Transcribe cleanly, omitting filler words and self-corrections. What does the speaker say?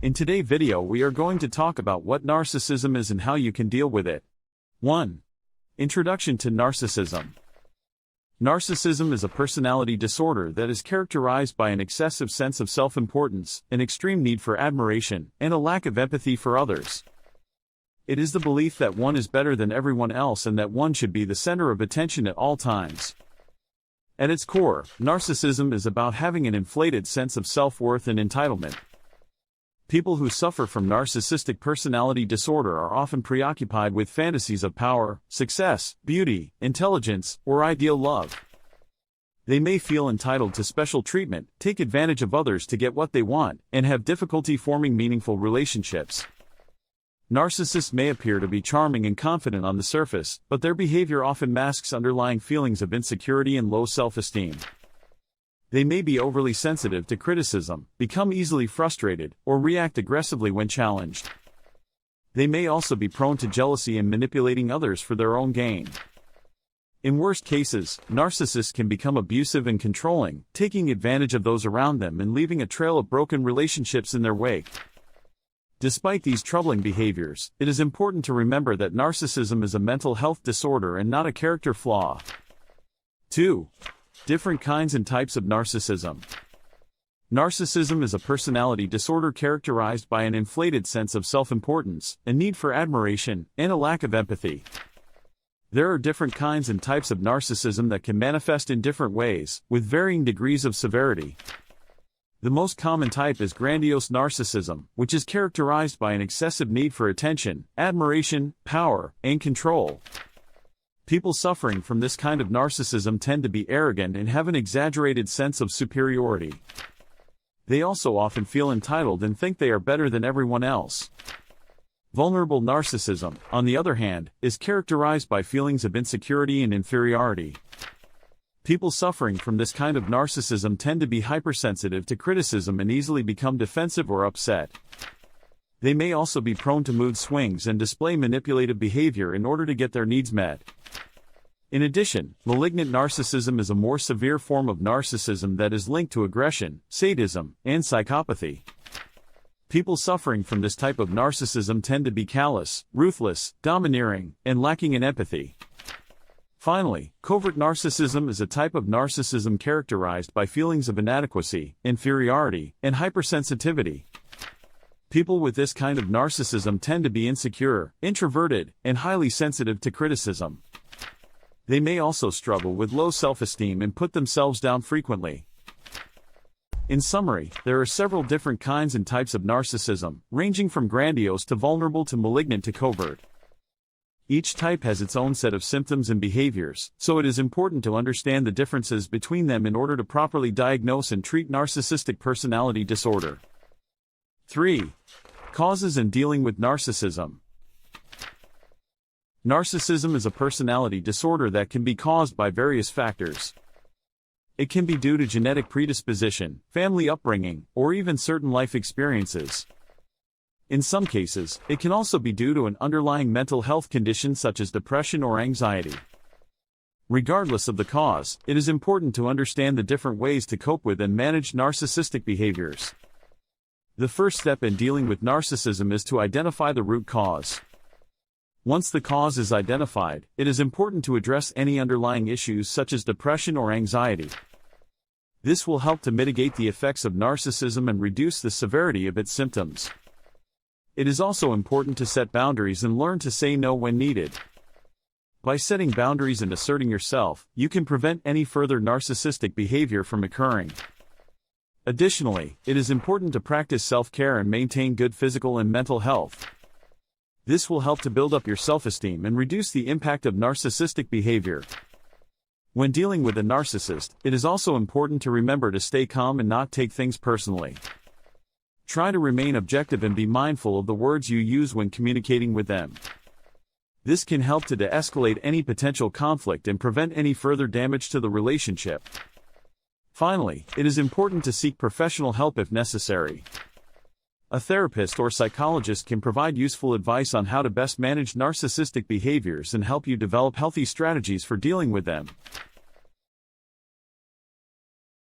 In today's video we are going to talk about what narcissism is and how you can deal with it. 1. Introduction to narcissism. Narcissism is a personality disorder that is characterized by an excessive sense of self-importance, an extreme need for admiration, and a lack of empathy for others. It is the belief that one is better than everyone else and that one should be the center of attention at all times. At its core, narcissism is about having an inflated sense of self-worth and entitlement. People who suffer from narcissistic personality disorder are often preoccupied with fantasies of power, success, beauty, intelligence, or ideal love. They may feel entitled to special treatment, take advantage of others to get what they want, and have difficulty forming meaningful relationships. Narcissists may appear to be charming and confident on the surface, but their behavior often masks underlying feelings of insecurity and low self-esteem. They may be overly sensitive to criticism, become easily frustrated, or react aggressively when challenged. They may also be prone to jealousy and manipulating others for their own gain. In worst cases, narcissists can become abusive and controlling, taking advantage of those around them and leaving a trail of broken relationships in their wake. Despite these troubling behaviors, it is important to remember that narcissism is a mental health disorder and not a character flaw. 2. Different kinds and types of narcissism. Narcissism is a personality disorder characterized by an inflated sense of self-importance, a need for admiration, and a lack of empathy. There are different kinds and types of narcissism that can manifest in different ways, with varying degrees of severity. The most common type is grandiose narcissism, which is characterized by an excessive need for attention, admiration, power, and control. People suffering from this kind of narcissism tend to be arrogant and have an exaggerated sense of superiority. They also often feel entitled and think they are better than everyone else. Vulnerable narcissism, on the other hand, is characterized by feelings of insecurity and inferiority. People suffering from this kind of narcissism tend to be hypersensitive to criticism and easily become defensive or upset. They may also be prone to mood swings and display manipulative behavior in order to get their needs met. In addition, malignant narcissism is a more severe form of narcissism that is linked to aggression, sadism, and psychopathy. People suffering from this type of narcissism tend to be callous, ruthless, domineering, and lacking in empathy. Finally, covert narcissism is a type of narcissism characterized by feelings of inadequacy, inferiority, and hypersensitivity. People with this kind of narcissism tend to be insecure, introverted, and highly sensitive to criticism. They may also struggle with low self-esteem and put themselves down frequently. In summary, there are several different kinds and types of narcissism, ranging from grandiose to vulnerable to malignant to covert. Each type has its own set of symptoms and behaviors, so it is important to understand the differences between them in order to properly diagnose and treat narcissistic personality disorder. 3. Causes and dealing with narcissism. Narcissism is a personality disorder that can be caused by various factors. It can be due to genetic predisposition, family upbringing, or even certain life experiences. In some cases, it can also be due to an underlying mental health condition such as depression or anxiety. Regardless of the cause, it is important to understand the different ways to cope with and manage narcissistic behaviors. The first step in dealing with narcissism is to identify the root cause. Once the cause is identified, it is important to address any underlying issues such as depression or anxiety. This will help to mitigate the effects of narcissism and reduce the severity of its symptoms. It is also important to set boundaries and learn to say no when needed. By setting boundaries and asserting yourself, you can prevent any further narcissistic behavior from occurring. Additionally, it is important to practice self-care and maintain good physical and mental health. This will help to build up your self-esteem and reduce the impact of narcissistic behavior. When dealing with a narcissist, it is also important to remember to stay calm and not take things personally. Try to remain objective and be mindful of the words you use when communicating with them. This can help to de-escalate any potential conflict and prevent any further damage to the relationship. Finally, it is important to seek professional help if necessary. A therapist or psychologist can provide useful advice on how to best manage narcissistic behaviors and help you develop healthy strategies for dealing with them.